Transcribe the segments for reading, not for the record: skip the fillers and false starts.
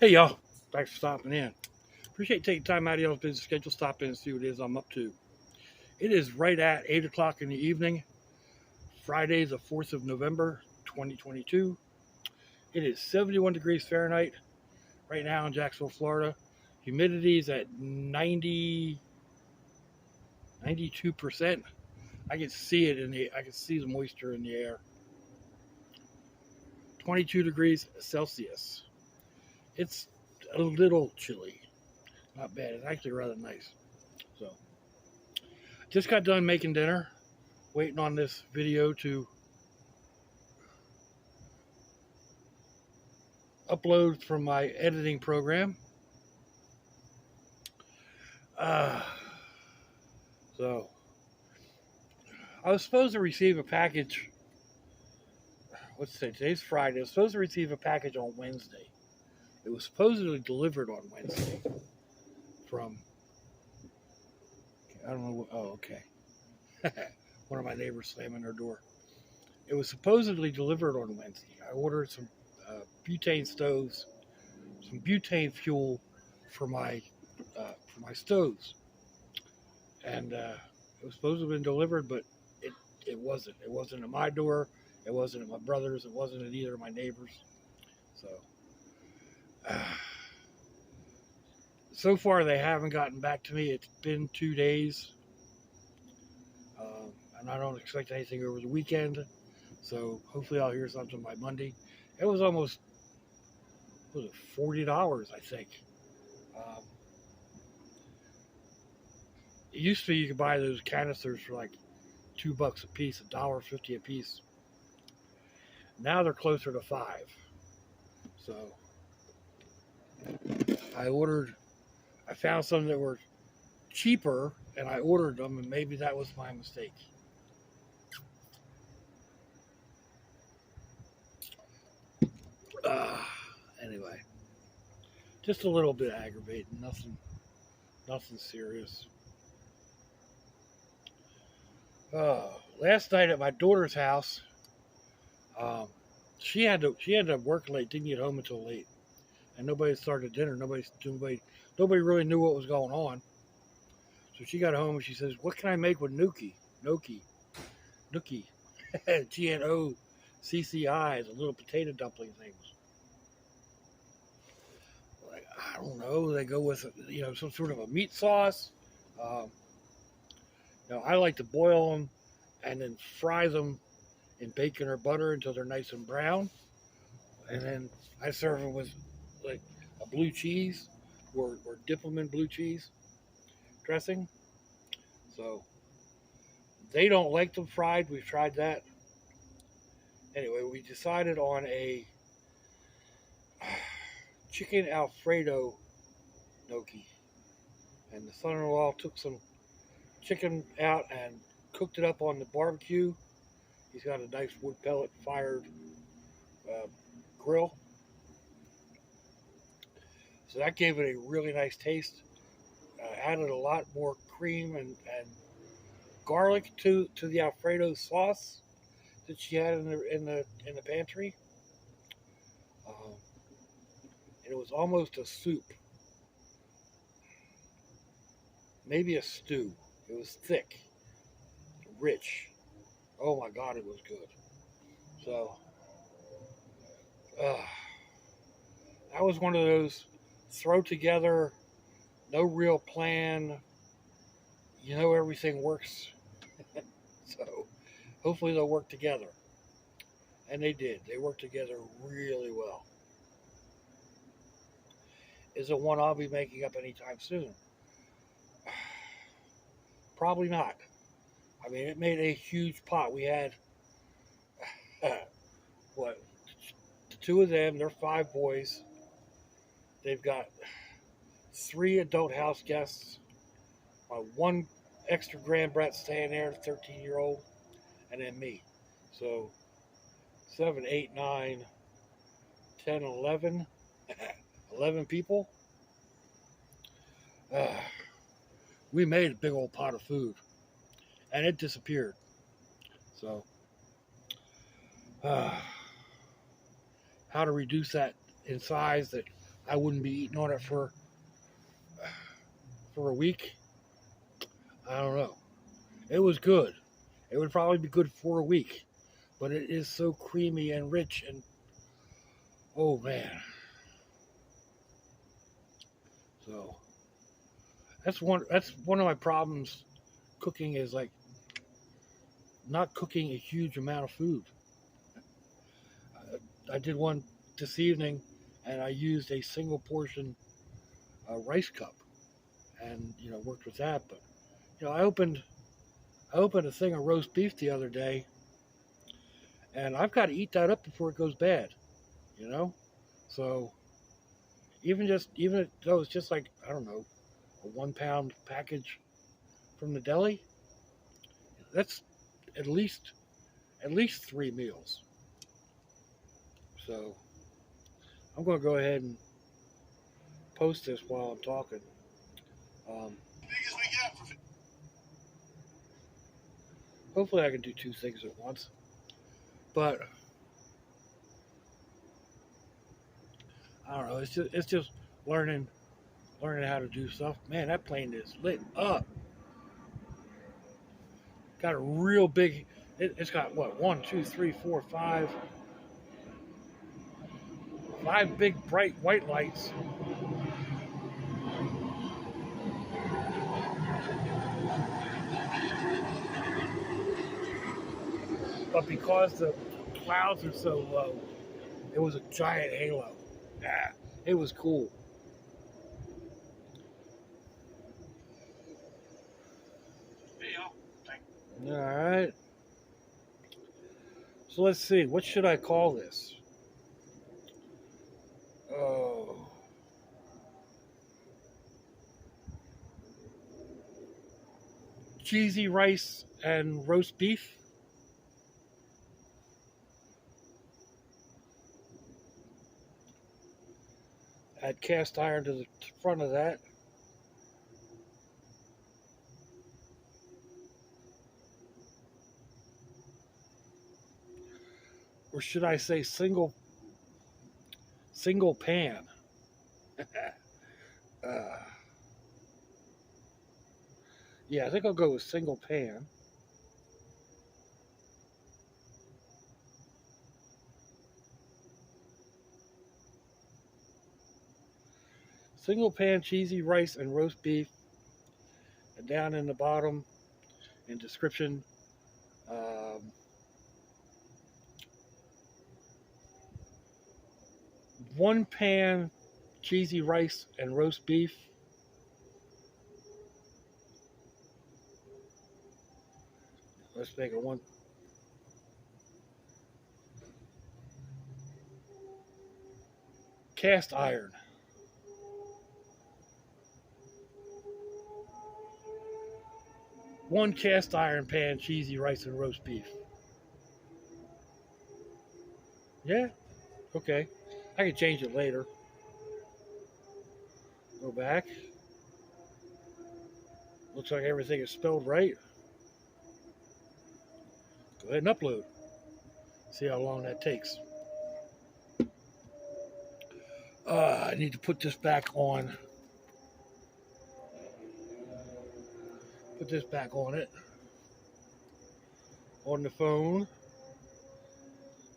Hey y'all, thanks for stopping in. Appreciate you taking time out of y'all's busy schedule, stop in and see what it is I'm up to. It is right at 8 o'clock in the evening, Friday the 4th of November, 2022. It is 71 degrees Fahrenheit right now in Jacksonville, Florida. Humidity's at 92%. I can see it I can see the moisture in the air. 22 degrees Celsius. It's a little chilly. Not bad. It's actually rather nice. So, just got done making dinner. Waiting on this video to upload from my editing program. So, I was supposed to receive a package. What's today? Today's Friday. I was supposed to receive a package on Wednesday. It was supposedly delivered on Wednesday from, I don't know. Oh, okay. One of my neighbors slamming their door. It was supposedly delivered on Wednesday. I ordered some butane stoves, some butane fuel for my stoves, and it was supposed to have been delivered, but it wasn't. It wasn't at my door. It wasn't at my brother's. It wasn't at either of my neighbors. So far they haven't gotten back to me. It's been 2 days, and I don't expect anything over the weekend. So hopefully I'll hear something by Monday. It was almost, was it $40, I think. It used to be you could buy those canisters for like $2 a piece, $1.50 a piece. Now they're closer to $5. So I found some that were cheaper and I ordered them, and maybe that was my mistake. Anyway, just a little bit aggravating, nothing serious. Last night at my daughter's house, she had to work late, didn't get home until late, and nobody started dinner. Nobody really knew what was going on. So she got home and she says, "What can I make with gnocchi? Gnocchi, GNOCCI, the little potato dumpling things." Like, I don't know. They go with some sort of a meat sauce. I like to boil them and then fry them in bacon or butter until they're nice and brown, and then I serve them with like a blue cheese or dip them in blue cheese dressing. So they don't like them fried. We've tried that. Anyway, we decided on a chicken Alfredo gnocchi, and the son-in-law took some chicken out and cooked it up on the barbecue. He's got a nice wood pellet fired grill, so that gave it a really nice taste. Added a lot more cream and garlic to the Alfredo sauce that she had in the pantry. And it was almost a soup, maybe a stew. It was thick, rich. Oh my God, it was good. So that was one of those throw together, no real plan. Everything works. So hopefully they'll work together. And they did. They worked together really well. Is it one I'll be making up anytime soon? Probably not. I mean, it made a huge pot. We had, the two of them, they're 5 boys. They've got 3 adult house guests, my 1 extra grandbrat staying there, 13-year-old, and then me. So 7, 8, 9, 10, 11, 11 people. We made a big old pot of food, and it disappeared. So how to reduce that in size that I wouldn't be eating on it for a week. I don't know. It was good. It would probably be good for a week, but it is so creamy and rich, and oh man. So that's one of my problems cooking, is like not cooking a huge amount of food. I did one this evening, and I used a single portion rice cup, and worked with that. But I opened a thing of roast beef the other day, and I've got to eat that up before it goes bad. You know, so even though it's just like, I don't know, a 1 pound package from the deli, that's at least 3 meals. So I'm going to go ahead and post this while I'm talking. Um, Hopefully I can do two things at once. But I don't know. It's just learning how to do stuff. Man, that plane is lit up. Got a real big. It's got what, 1, 2, 3, 4, 5 big bright white lights. But because the clouds are so low, it was a giant halo. Yeah, it was cool. All right. So let's see. What should I call this? Oh. Cheesy rice and roast beef. Add cast iron to the front of that. Or should I say single pan? uh, yeah, I think I'll go with single pan. Single pan cheesy rice and roast beef. And down in the bottom in description, um, 1 pan cheesy rice and roast beef. Let's make it one. Cast iron. 1 cast iron pan cheesy rice and roast beef. Yeah, okay. I can change it later. Go back. Looks like everything is spelled right. Go ahead and upload. See how long that takes. I need to put this back on. Put this back on it. On the phone.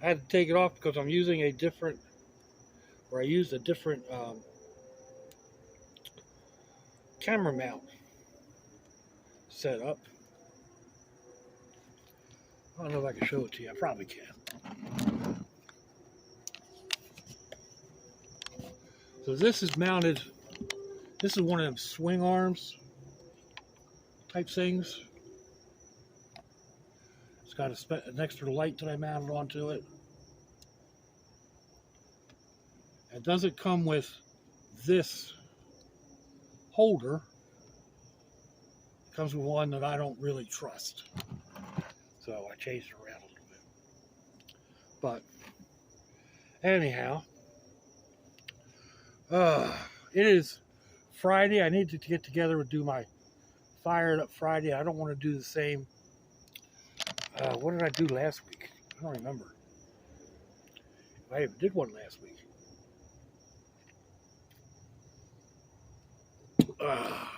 I had to take it off because I'm using a different, or I used a different camera mount setup. I don't know if I can show it to you. I probably can. So this is mounted. This is one of them swing arms type things. It's got an extra light that I mounted onto it. It doesn't come with this holder. It comes with one that I don't really trust. So I changed it around a little bit. But anyhow, it is Friday. I need to get together and do my Fired Up Friday. I don't want to do the same. What did I do last week? I don't remember. I did one last week. I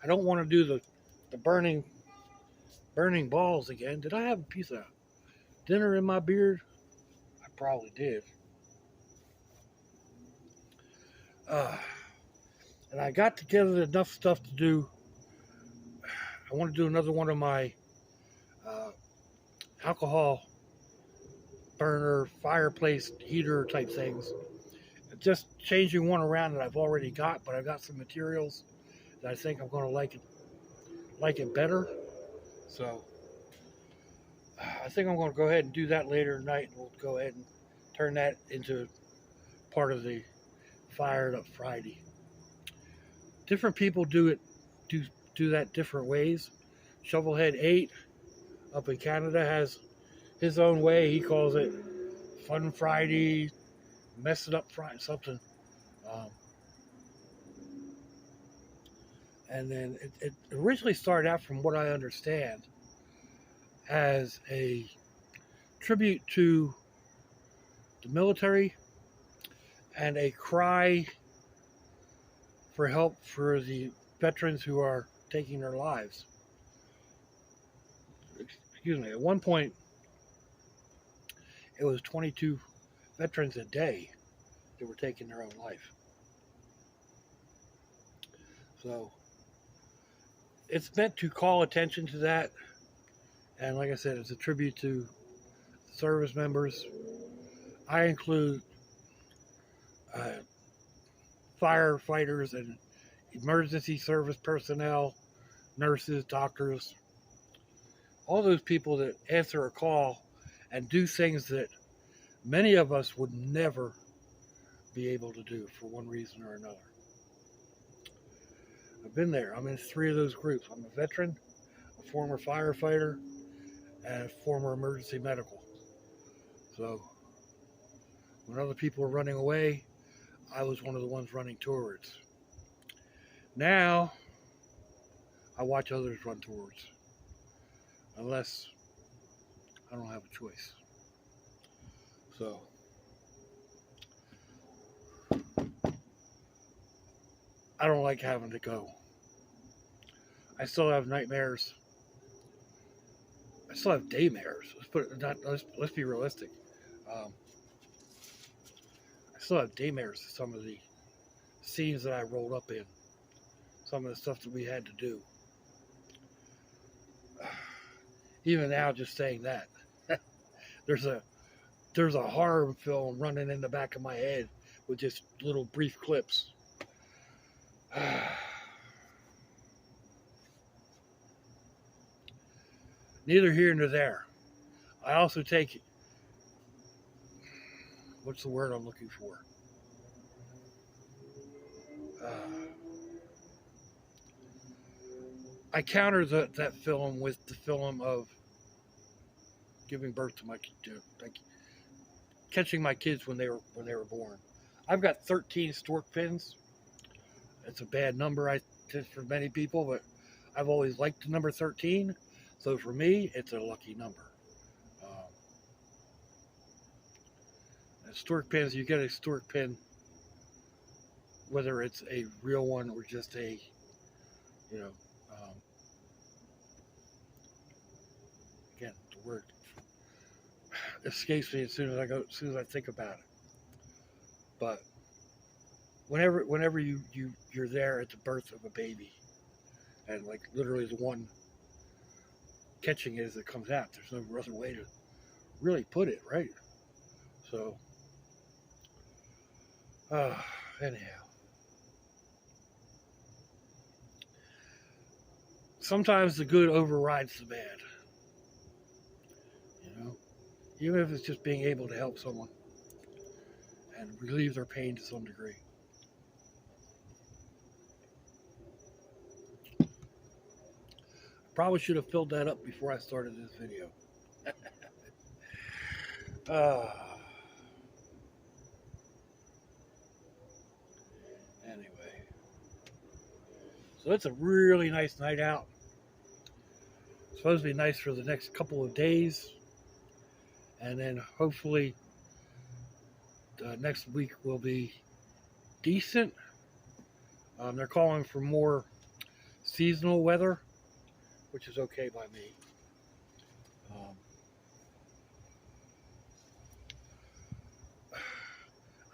don't want to do the burning balls again. Did I have a piece of dinner in my beard? I probably did. And I got together enough stuff to do. I want to do another one of my alcohol burner, fireplace heater type things. Just changing one around that I've already got, but I've got some materials that I think I'm going to like it better. So I think I'm going to go ahead and do that later tonight, and we'll go ahead and turn that into part of the Fired Up Friday. Different people do that different ways. Shovelhead 8 up in Canada has his own way. He calls it Fun Friday, Mess It Up Friday, something. And then it originally started out, from what I understand, as a tribute to the military and a cry for help for the veterans who are taking their lives. Excuse me. At one point, it was 22 veterans a day that were taking their own life. So it's meant to call attention to that. And like I said, it's a tribute to service members. I include firefighters and emergency service personnel, nurses, doctors, all those people that answer a call and do things that many of us would never be able to do for one reason or another. I've been there. I'm in 3 of those groups. I'm a veteran, a former firefighter, and a former emergency medical. So when other people were running away, I was one of the ones running towards. Now, I watch others run towards, unless I don't have a choice. So, I don't like having to go. I still have nightmares. I still have daymares. Let's be realistic. I still have daymares to some of the scenes that I rolled up in. Some of the stuff that we had to do. Even now, just saying that, there's a horror film running in the back of my head with just little brief clips. Neither here nor there. I also take, what's the word I'm looking for? I counter that film with the film of giving birth to like catching my kids when they were born. I've got 13 stork pins. It's a bad number for many people, but I've always liked the number 13. So for me, it's a lucky number. And stork pins, you get a stork pin, whether it's a real one or just a, again, the word escapes me as soon as I think about it. But whenever you're there at the birth of a baby, and like literally the one catching it as it comes out, there's no other way to really put it, right? So, anyhow, sometimes the good overrides the bad. Even if it's just being able to help someone and relieve their pain to some degree. Probably should have filled that up before I started this video. Anyway, so it's a really nice night out. It's supposed to be nice for the next couple of days. And then hopefully next week will be decent. They're calling for more seasonal weather, which is okay by me.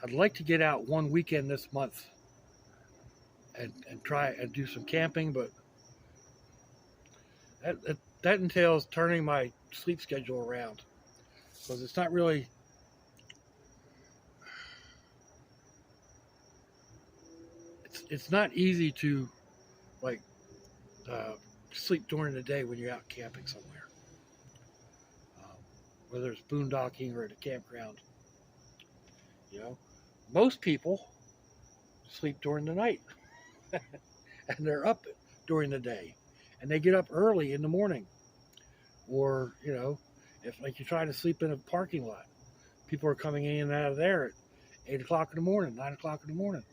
I'd like to get out one weekend this month and try and do some camping, but that entails turning my sleep schedule around, because it's not really, it's not easy to like sleep during the day when you're out camping somewhere, whether it's boondocking or at a campground. You know, most people sleep during the night and they're up during the day, and they get up early in the morning. Or, you know, if like you're trying to sleep in a parking lot, people are coming in and out of there at 8 o'clock in the morning, 9 o'clock in the morning.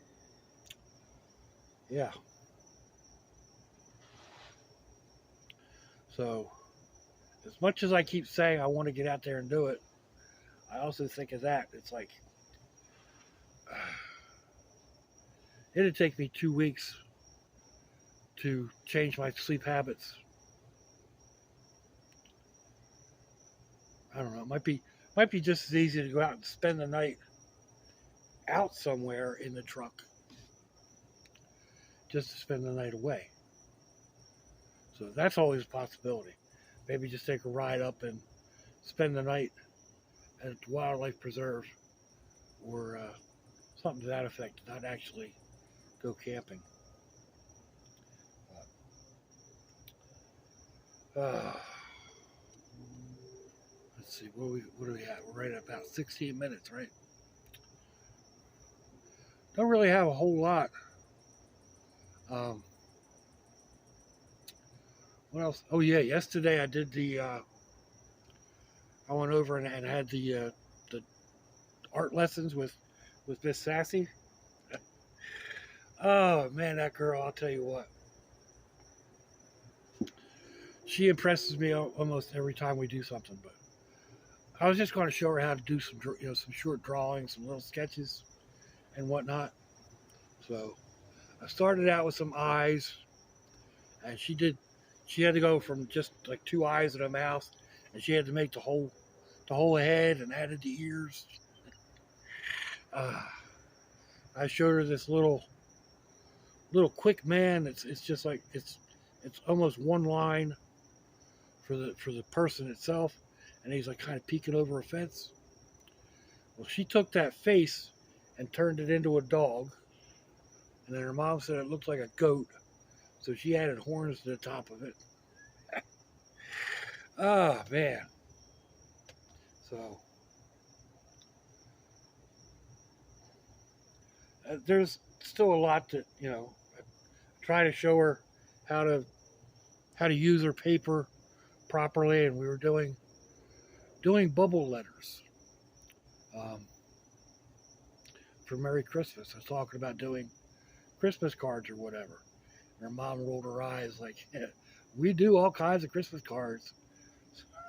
Yeah. So, as much as I keep saying I want to get out there and do it, I also think of that. It's like, it'd take me 2 weeks to change my sleep habits. I don't know. It might be just as easy to go out and spend the night out somewhere in the truck, just to spend the night away. So that's always a possibility. Maybe just take a ride up and spend the night at the wildlife preserve, or something to that effect. Not actually go camping. Let's see, what do we have? We're right at about 16 minutes, right? Don't really have a whole lot. What else? Oh yeah, yesterday I did I went over and had the art lessons with Miss Sassy. Oh man, that girl! I'll tell you what. She impresses me almost every time we do something. But I was just going to show her how to do some short drawings, some little sketches, and whatnot. So I started out with some eyes, and she had to go from just like 2 eyes and a mouth, and she had to make the whole head and added the ears. I showed her this little quick man. It's just like it's almost one line for the person itself, and he's like kind of peeking over a fence. Well, she took that face and turned it into a dog, and then her mom said it looked like a goat, so she added horns to the top of it. Ah, man. So there's still a lot that, I try to show her how to use her paper properly, and we were doing bubble letters for Merry Christmas. I was talking about doing Christmas cards or whatever. And her mom rolled her eyes like, yeah, we do all kinds of Christmas cards.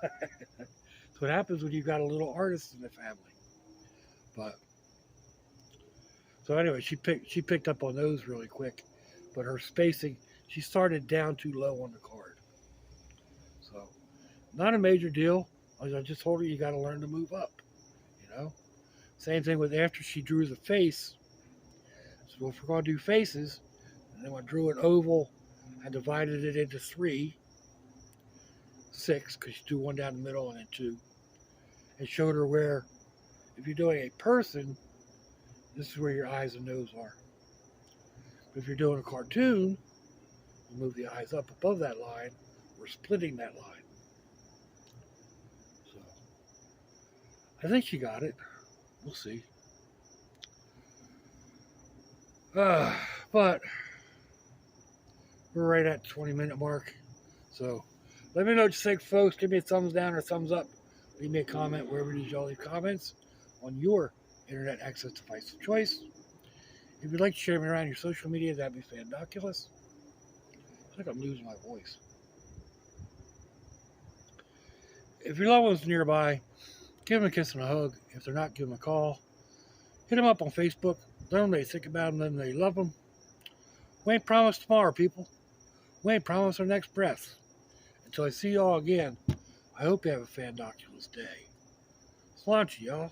That's what happens when you've got a little artist in the family. But so anyway, she picked up on those really quick, but her spacing, she started down too low on the card. So not a major deal. I just told her you got to learn to move up. Same thing with after she drew the face. So if we're going to do faces, and then I drew an oval, I divided it into 3, 6, because you do one down the middle and then 2, and showed her where, if you're doing a person, this is where your eyes and nose are. But if you're doing a cartoon, you move the eyes up above that line. We're splitting that line. So I think she got it. We'll see. But we're right at the 20-minute mark. So let me know what you think, folks. Give me a thumbs down or thumbs up. Leave me a comment wherever it is y'all leave comments on your internet access device of choice. If you'd like to share me around your social media, that'd be fandoculous. I think I'm losing my voice. If your loved one's nearby, give them a kiss and a hug. If they're not, give them a call. Hit them up on Facebook. Let them know you think about them, let them know you love them. We ain't promised tomorrow, people. We ain't promised our next breath. Until I see y'all again, I hope you have a fandoculous day. Sláinte, y'all.